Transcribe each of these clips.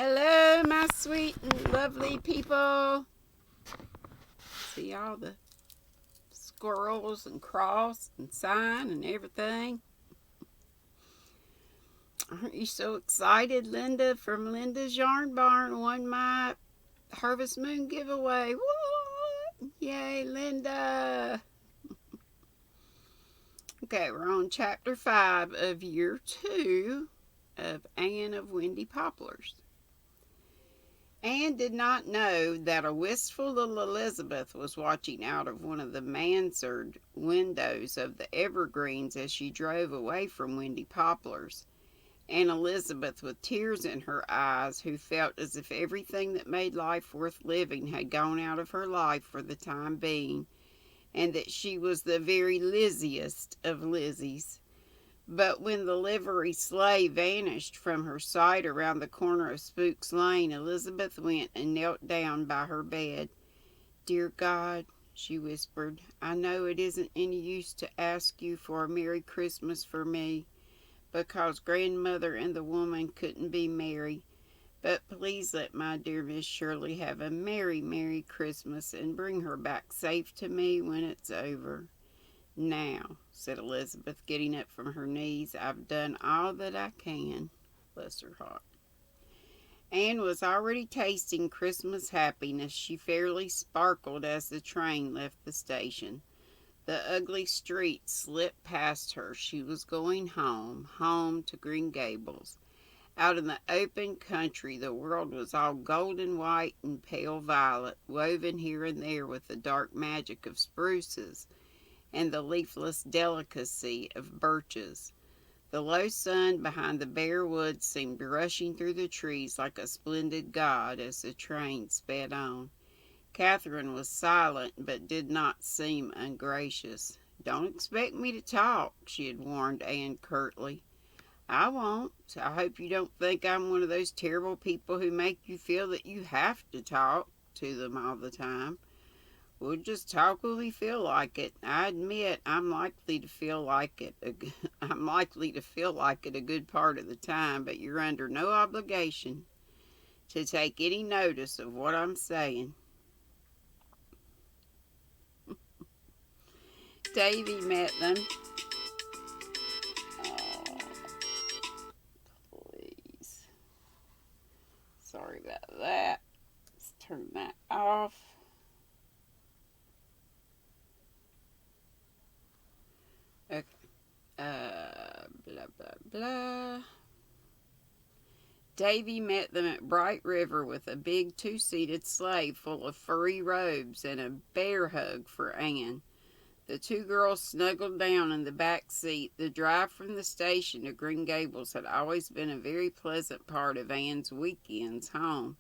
Hello, my sweet and lovely people. See all the squirrels and cross and sign and everything. Aren't you so excited? Linda from Linda's Yarn Barn won my Harvest Moon giveaway. What? Yay, Linda. Okay, we're on chapter 5 of year 2 of Anne of Windy Poplars. Anne did not know that a wistful little Elizabeth was watching out of one of the mansard windows of the evergreens as she drove away from Windy Poplars. And Elizabeth, with tears in her eyes, who felt as if everything that made life worth living had gone out of her life for the time being, and that she was the very Lizziest of Lizzies. But when the livery sleigh vanished from her sight around the corner of Spook's Lane, Elizabeth went and knelt down by her bed. "Dear God," she whispered, "I know it isn't any use to ask you for a Merry Christmas for me, because grandmother and the woman couldn't be merry. But please let my dear Miss Shirley have a merry, merry Christmas and bring her back safe to me when it's over." "Now," said Elizabeth, getting up from her knees, "I've done all that I can." Bless her heart. Anne was already tasting Christmas happiness. She fairly sparkled as the train left the station. The ugly street slipped past her. She was going home, home to Green Gables. Out in the open country, the world was all golden white and pale violet, woven here and there with the dark magic of spruces and the leafless delicacy of birches. The low sun behind the bare woods seemed rushing through the trees like a splendid god as the train sped on. Catherine was silent, but did not seem ungracious. "Don't expect me to talk," she had warned Anne curtly. "I won't. I hope you don't think I'm one of those terrible people who make you feel that you have to talk to them all the time. We'll just talk when we feel like it. I admit I'm likely to feel like it. I'm likely to feel like it a good part of the time, but you're under no obligation to take any notice of what I'm saying." Davy met them. Oh, please. Sorry about that. Let's turn that off. Okay. Blah, blah, blah. Davy met them at Bright River with a big two-seated sleigh full of furry robes and a bear hug for Anne. The two girls snuggled down in the back seat. The drive from the station to Green Gables had always been a very pleasant part of Anne's weekends home.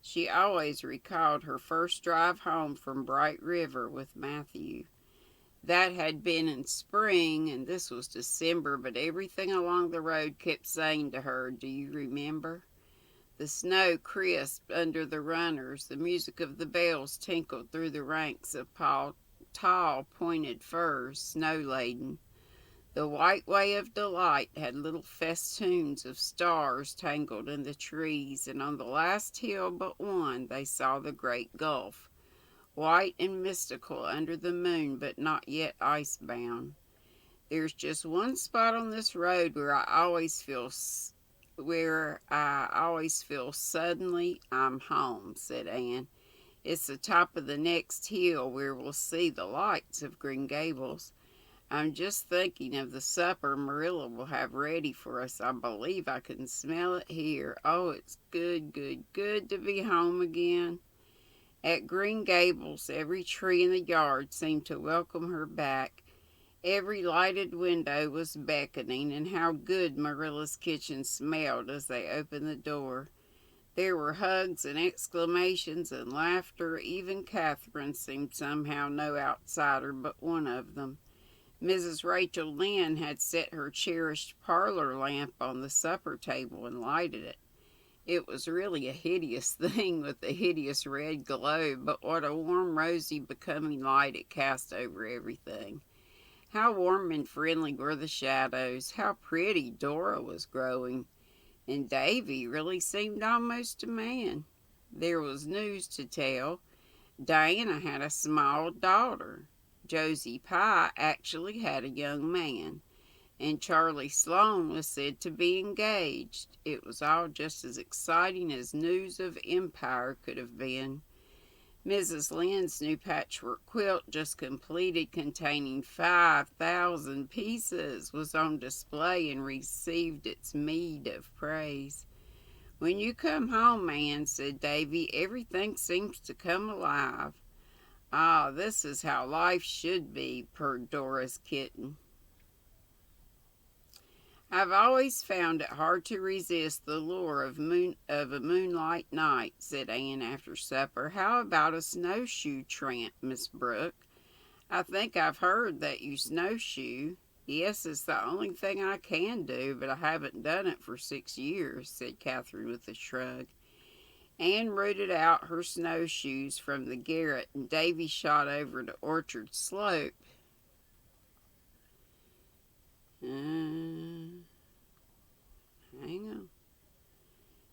She always recalled her first drive home from Bright River with Matthew. That had been in spring, and this was December, but everything along the road kept saying to her, "Do you remember?" The snow crisped under the runners. The music of the bells tinkled through the ranks of tall, pointed firs, snow-laden. The white way of delight had little festoons of stars tangled in the trees, and on the last hill but one they saw the great gulf, white and mystical under the moon, but not yet ice-bound. "There's just one spot on this road where I always feel suddenly I'm home," said Anne. "It's the top of the next hill where we'll see the lights of Green Gables. I'm just thinking of the supper Marilla will have ready for us. I believe I can smell it here. Oh, it's good, good, good to be home again." At Green Gables, every tree in the yard seemed to welcome her back. Every lighted window was beckoning, and how good Marilla's kitchen smelled as they opened the door. There were hugs and exclamations and laughter. Even Catherine seemed somehow no outsider but one of them. Mrs. Rachel Lynde had set her cherished parlor lamp on the supper table and lighted it. It was really a hideous thing with a hideous red glow, but what a warm, rosy, becoming light it cast over everything. How warm and friendly were the shadows. How pretty Dora was growing. and Davy really seemed almost a man. There was news to tell. Diana had a small daughter. Josie Pye actually had a young man, and Charlie Sloane was said to be engaged. It was all just as exciting as news of empire could have been. Mrs. Lynde's new patchwork quilt, just completed, containing 5,000 pieces, was on display and received its meed of praise. "When you come home, Anne," said Davy, "everything seems to come alive." "Ah, this is how life should be," purred Dora's kitten. "I've always found it hard to resist the lure of a moonlight night," said Anne after supper. "How about a snowshoe tramp, Miss Brooke? I think I've heard that you snowshoe." "Yes, it's the only thing I can do, but I haven't done it for 6 years," said Catherine with a shrug. Anne rooted out her snowshoes from the garret, and Davy shot over to Orchard Slope. Hang on.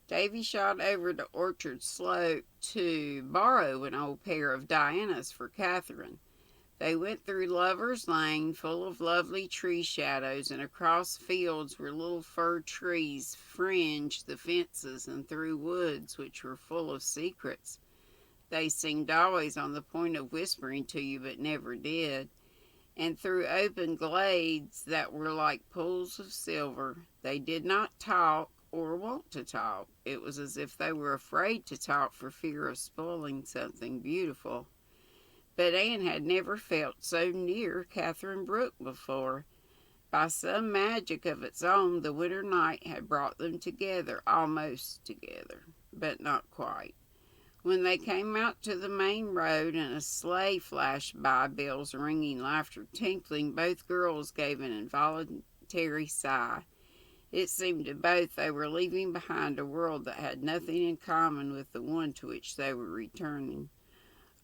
Davy shot over to Orchard Slope to borrow an old pair of Diana's for Catherine. They went through Lover's Lane, full of lovely tree shadows, and across fields where little fir trees fringed the fences, and through woods which were full of secrets. They seemed always on the point of whispering to you, but never did. And through open glades that were like pools of silver. They did not talk or want to talk. It was as if they were afraid to talk for fear of spoiling something beautiful. But Anne had never felt so near Catherine Brooke before. By some magic of its own, the winter night had brought them together, almost together, but not quite. When they came out to the main road and a sleigh flashed by, bells ringing, laughter tinkling, both girls gave an involuntary sigh. It seemed to both they were leaving behind a world that had nothing in common with the one to which they were returning.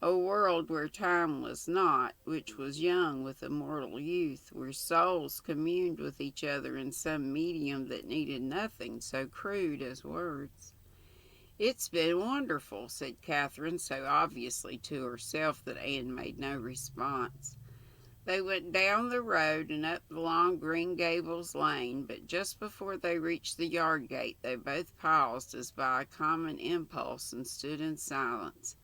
A world where time was not, which was young with immortal youth, where souls communed with each other in some medium that needed nothing so crude as words. "It's been wonderful," said Catherine, so obviously to herself that Anne made no response. They went down the road and up the long Green Gables lane, but just before they reached the yard gate they both paused as by a common impulse and stood in silence,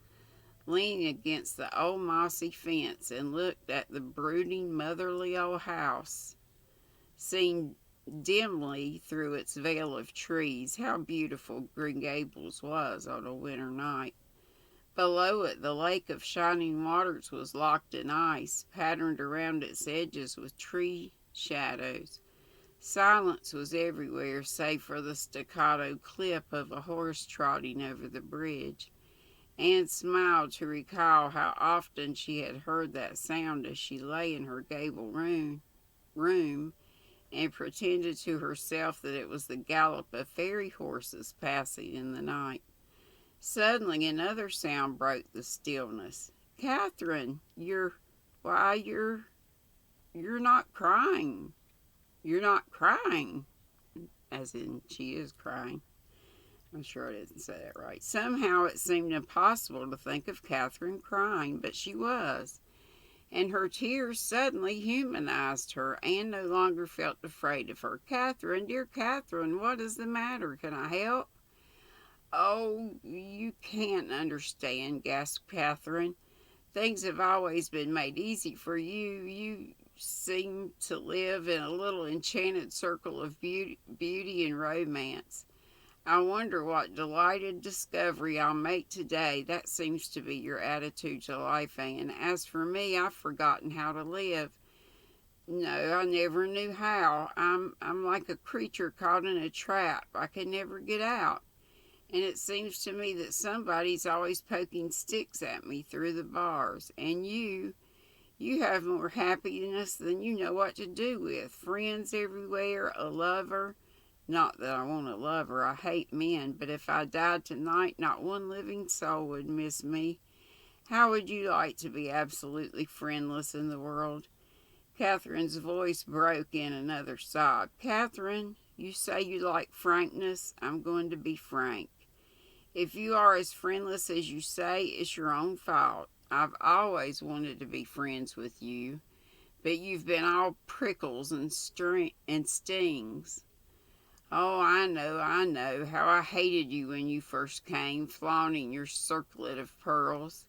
leaning against the old mossy fence, and looked at the brooding, motherly old house, seen dimly through its veil of trees. How beautiful Green Gables was on a winter night. Below it, the lake of shining waters was locked in ice, patterned around its edges with tree shadows. Silence was everywhere, save for the staccato clip of a horse trotting over the bridge. Anne smiled to recall how often she had heard that sound as she lay in her gable room and pretended to herself that it was the gallop of fairy horses passing in the night. Suddenly another sound broke the stillness. "Catherine, you're not crying. You're not crying." As in, she is crying. I'm sure I didn't say that right. Somehow it seemed impossible to think of Catherine crying, but she was. And her tears suddenly humanized her. Anne no longer felt afraid of her. "Catherine, dear Catherine, what is the matter? Can I help?" "Oh, you can't understand," gasped Catherine. "Things have always been made easy for you. You seem to live in a little enchanted circle of beauty and romance. I wonder what delighted discovery I'll make today. That seems to be your attitude to life, Anne. As for me, I've forgotten how to live. No, I never knew how. I'm like a creature caught in a trap. I can never get out. And it seems to me that somebody's always poking sticks at me through the bars. And you have more happiness than you know what to do with. Friends everywhere, a lover. Not that I want a lover. I hate men. But if I died tonight, not one living soul would miss me. How would you like to be absolutely friendless in the world?" Catherine's voice broke in another sob. "Catherine, You say you like frankness. I'm going to be frank. If you are as friendless as you say, it's your own fault. I've always wanted to be friends with you, but you've been all prickles and stings. Oh, I know how I hated you when you first came, flaunting your circlet of pearls.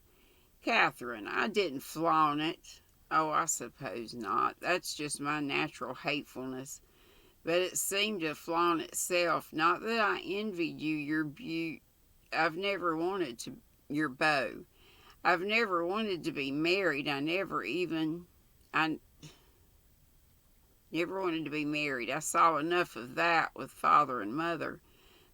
Catherine, I didn't flaunt it. Oh, I suppose not. That's just my natural hatefulness. But it seemed to flaunt itself. Not that I envied you your beauty. I've never wanted to your beau. I've never wanted to be married. I never wanted to be married. I saw enough of that with father and mother.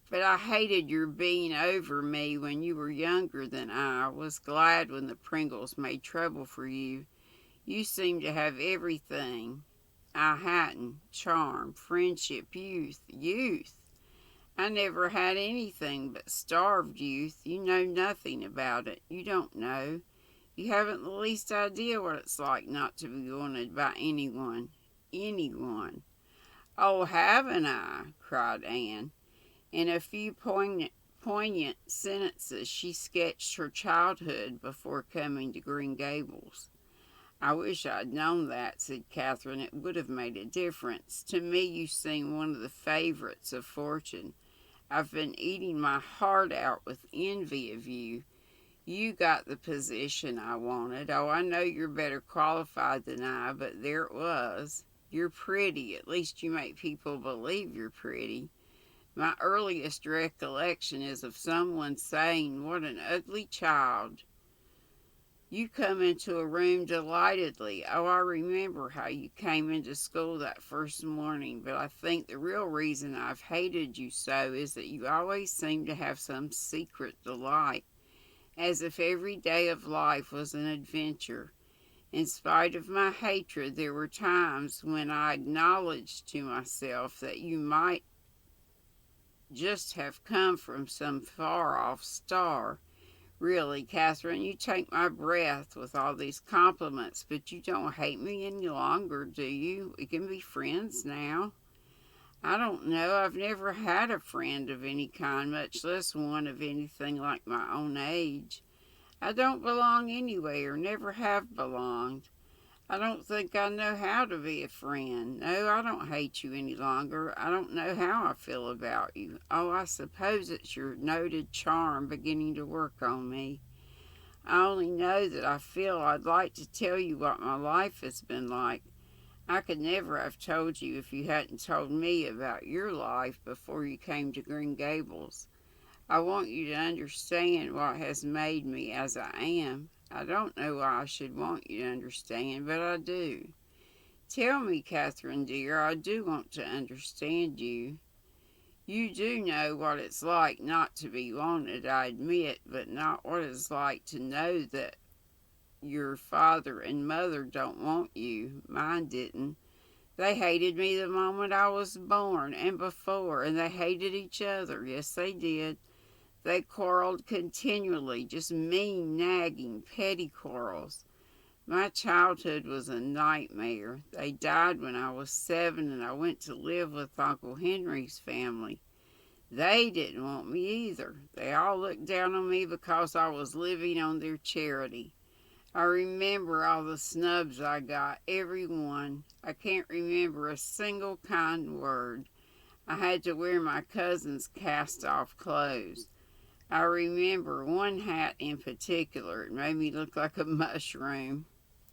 But I hated your being over me when you were younger than I. Was glad when the Pringles made trouble for you. You seemed to have everything I hadn't. Charm, friendship, youth. Youth! I never had anything but starved youth. You know nothing about it. You don't know. You haven't the least idea what it's like not to be wanted by anyone. Anyone. Oh, haven't I? Cried Anne. In a few poignant sentences, she sketched her childhood before coming to Green Gables. I wish I'd known that, said Catherine. It would have made a difference. To me, you seem one of the favorites of fortune. I've been eating my heart out with envy of you. You got the position I wanted. Oh, I know you're better qualified than I, but there it was. You're pretty. At least you make people believe you're pretty. My earliest recollection is of someone saying, "What an ugly child." You come into a room delightedly. Oh, I remember how you came into school that first morning, but I think the real reason I've hated you so is that you always seem to have some secret delight, as if every day of life was an adventure. In spite of my hatred, there were times when I acknowledged to myself that you might just have come from some far-off star. Really, Catherine, you take my breath with all these compliments, but you don't hate me any longer, do you? We can be friends now. I don't know. I've never had a friend of any kind, much less one of anything like my own age. I don't belong anywhere, never have belonged. I don't think I know how to be a friend. No, I don't hate you any longer. I don't know how I feel about you. Oh, I suppose it's your noted charm beginning to work on me. I only know that I feel I'd like to tell you what my life has been like. I could never have told you if you hadn't told me about your life before you came to Green Gables. I want you to understand what has made me as I am. I don't know why I should want you to understand, but I do. Tell me, Catherine dear, I do want to understand you. You do know what it's like not to be wanted, I admit, but not what it's like to know that your father and mother don't want you. Mine didn't. They hated me the moment I was born and before, and they hated each other. Yes, they did. They quarreled continually, just mean, nagging, petty quarrels. My childhood was a nightmare. They died when I was 7, and I went to live with Uncle Henry's family. They didn't want me either. They all looked down on me because I was living on their charity. I remember all the snubs I got, every one. I can't remember a single kind word. I had to wear my cousin's cast-off clothes. I remember one hat in particular. It made me look like a mushroom,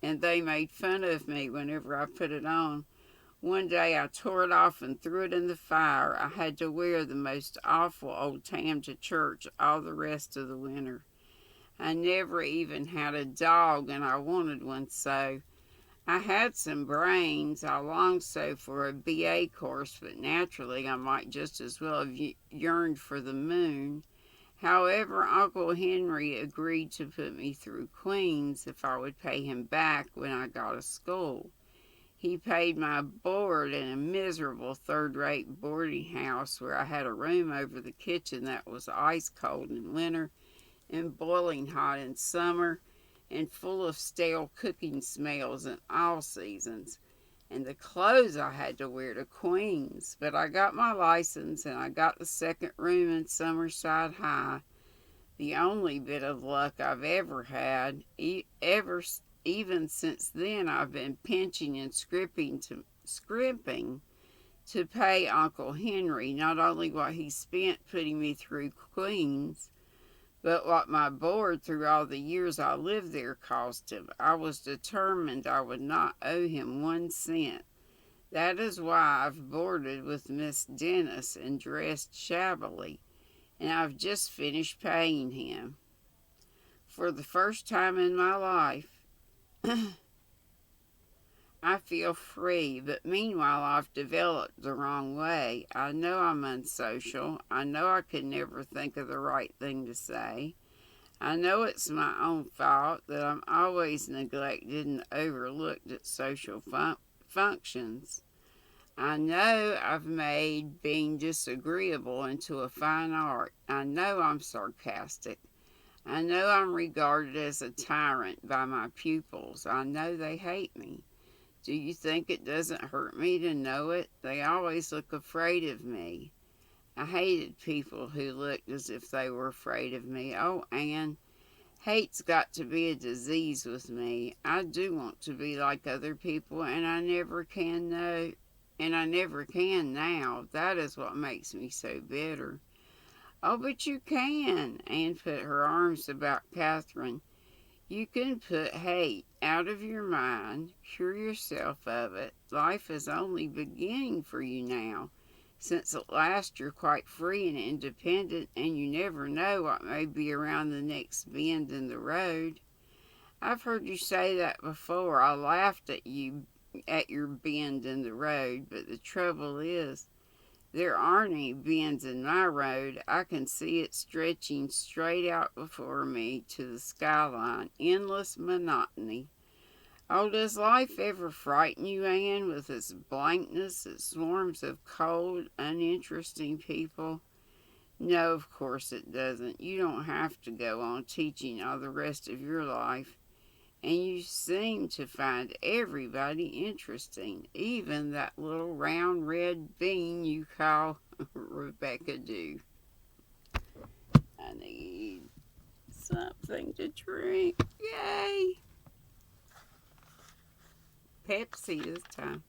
and they made fun of me whenever I put it on. One day I tore it off and threw it in the fire. I had to wear the most awful old tam to church all the rest of the winter. I never even had a dog, and I wanted one so. I had some brains. I longed so for a BA course, but naturally I might just as well have yearned for the moon. However, Uncle Henry agreed to put me through Queens if I would pay him back when I got to school. He paid my board in a miserable third-rate boarding house where I had a room over the kitchen that was ice cold in winter and boiling hot in summer and full of stale cooking smells in all seasons. and the clothes I had to wear to Queens. But I got my license and I got the second room in Summerside High. The only bit of luck I've ever had. Even since then, I've been pinching and scrimping to pay Uncle Henry not only what he spent putting me through Queens, but what my board through all the years I lived there cost him. I was determined I would not owe him 1 cent. That is why I've boarded with Miss Dennis and dressed shabbily, and I've just finished paying him. For the first time in my life, I feel free, but meanwhile I've developed the wrong way. I know I'm unsocial. I know I could never think of the right thing to say. I know it's my own fault that I'm always neglected and overlooked at social functions. I know I've made being disagreeable into a fine art. I know I'm sarcastic. I know I'm regarded as a tyrant by my pupils. I know they hate me. Do you think it doesn't hurt me to know it? They always look afraid of me. I hated people who looked as if they were afraid of me. Oh, Anne, hate's got to be a disease with me. I do want to be like other people, and I never can now. That is what makes me so bitter. Oh, but you can. Anne put her arms about Catherine. You can put hate out of your mind, cure yourself of it. Life is only beginning for you now, since at last you're quite free and independent, and you never know what may be around the next bend in the road. I've heard you say that before. I laughed at you at your bend in the road, but the trouble is, there aren't any bends in my road. I can see it stretching straight out before me to the skyline. Endless monotony. Oh, does life ever frighten you, Anne, with its blankness, its swarms of cold, uninteresting people? No, of course it doesn't. You don't have to go on teaching all the rest of your life. And you seem to find everybody interesting, even that little round red bean you call Rebecca Dew. I need something to drink. Yay! Pepsi this time.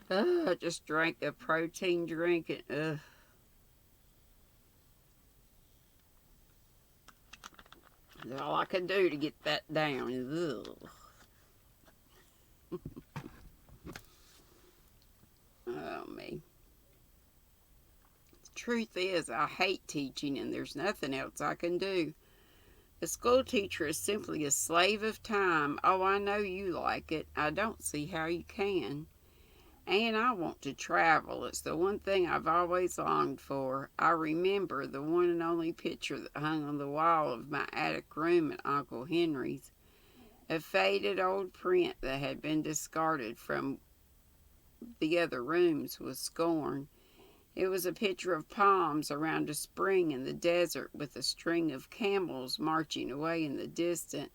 I just drank a protein drink and that's all I could do to get that down. Oh, me. The truth is, I hate teaching and there's nothing else I can do. A school teacher is simply a slave of time. Oh, I know you like it. I don't see how you can. And I want to travel. It's the one thing I've always longed for. I remember the one and only picture that hung on the wall of my attic room at Uncle Henry's. A faded old print that had been discarded from the other rooms with scorn. It was a picture of palms around a spring in the desert with a string of camels marching away in the distance.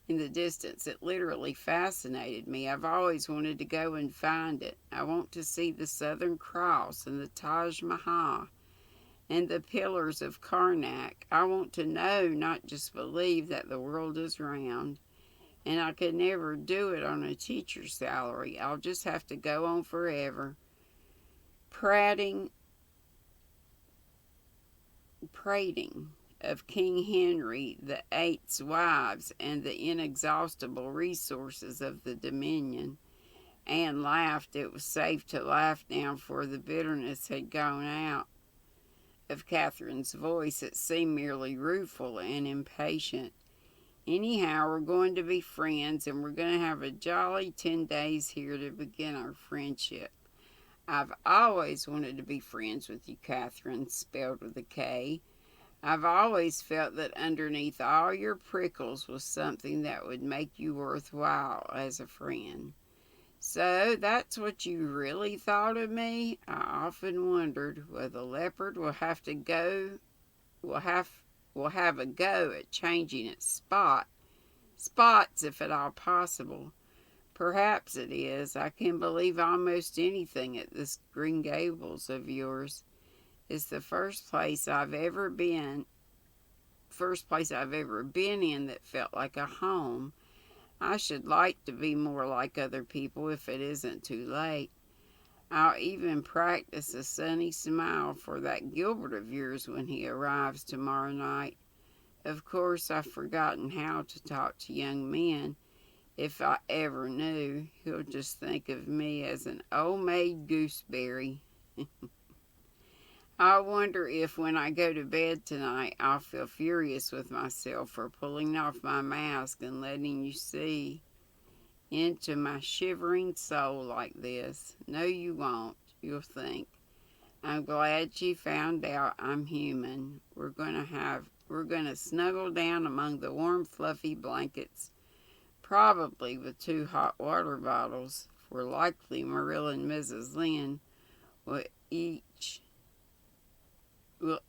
It literally fascinated me. I've always wanted to go and find it. I want to see the Southern Cross and the Taj Mahal and the pillars of Karnak. I want to know, not just believe, that the world is round. And I could never do it on a teacher's salary. I'll just have to go on forever, prating of King Henry VIII's wives and the inexhaustible resources of the Dominion. Anne laughed. It was safe to laugh now, for the bitterness had gone out of Catherine's voice. It seemed merely rueful and impatient. Anyhow, we're going to be friends, and we're going to have a jolly 10 days here to begin our friendship. I've always wanted to be friends with you, Catherine, spelled with a K. I've always felt that underneath all your prickles was something that would make you worthwhile as a friend. So that's what you really thought of me? I often wondered, well, the leopard will have a go at changing its spots, if at all possible. Perhaps it is. I can believe almost anything at this Green Gables of yours. It's the first place I've ever been in that felt like a home. I should like to be more like other people if it isn't too late. I'll even practice a sunny smile for that Gilbert of yours when he arrives tomorrow night. Of course, I've forgotten how to talk to young men. If I ever knew, he'll just think of me as an old maid gooseberry. I wonder if when I go to bed tonight, I'll feel furious with myself for pulling off my mask and letting you see into my shivering soul like this. No, you won't. You'll think, I'm glad you found out I'm human. We're gonna snuggle down among the warm, fluffy blankets, probably with 2 hot water bottles, for likely Marilla and Mrs. Lynde will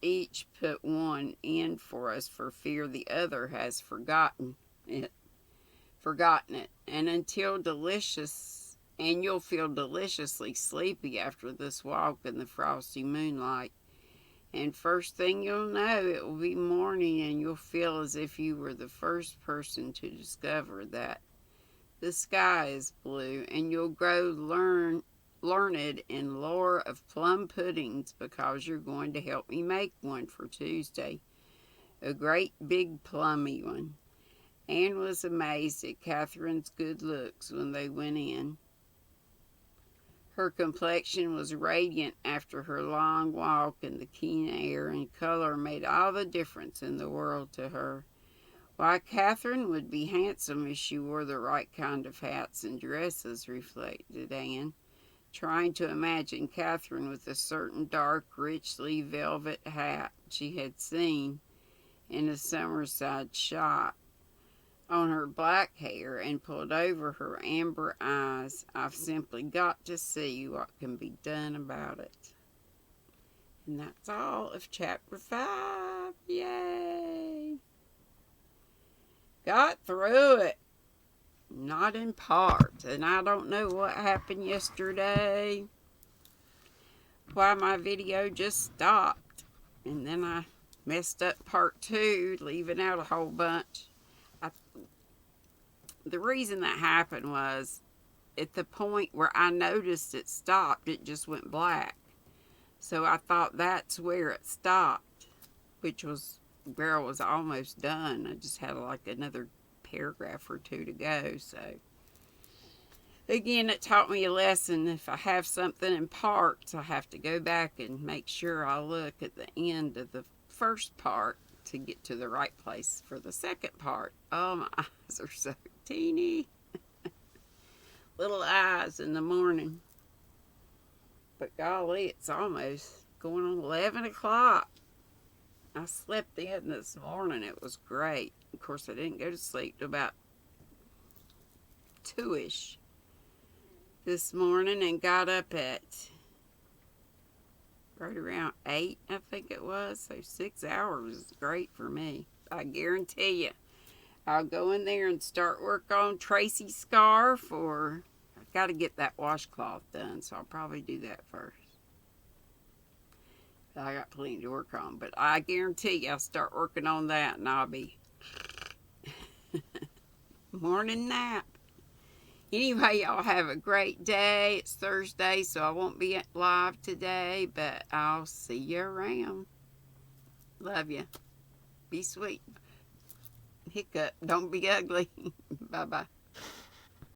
each put one in for us for fear the other has forgotten it. And you'll feel deliciously sleepy after this walk in the frosty moonlight. And first thing you'll know, it will be morning, and you'll feel as if you were the first person to discover that the sky is blue, and you'll grow learned in lore of plum puddings because you're going to help me make one for Tuesday. A great big plummy one. Anne was amazed at Catherine's good looks when they went in. Her complexion was radiant after her long walk, and the keen air and color made all the difference in the world to her. Why, Catherine would be handsome if she wore the right kind of hats and dresses, reflected Anne, trying to imagine Catherine with a certain dark, richly velvet hat she had seen in a Summerside shop on her black hair and pulled over her amber eyes. I've simply got to see what can be done about it. And that's all of chapter 5. Yay! Got through it. Not in part. And I don't know what happened yesterday. Why my video just stopped. And then I messed up part 2, leaving out a whole bunch. The reason that happened was at the point where I noticed it stopped, it just went black. So I thought that's where it stopped, which was where I was almost done. I just had like another paragraph or 2 to go. So again, it taught me a lesson. If I have something in parts, I have to go back and make sure I look at the end of the first part to get to the right place for the second part. Oh, my eyes are so teeny. Little eyes in the morning. But golly, it's almost going on 11 o'clock. I slept in this morning. It was great. Of course, I didn't go to sleep till about 2-ish this morning and got up at right around 8, I think it was. So 6 hours is great for me. I guarantee you. I'll go in there and start work on Tracy's scarf, or I've got to get that washcloth done, so I'll probably do that first. I got plenty to work on, but I guarantee you I'll start working on that and I'll be morning nap. Anyway, y'all have a great day. It's Thursday, so I won't be live today, but I'll see you around. Love you. Be sweet. Hiccup. Don't be ugly. Bye-bye.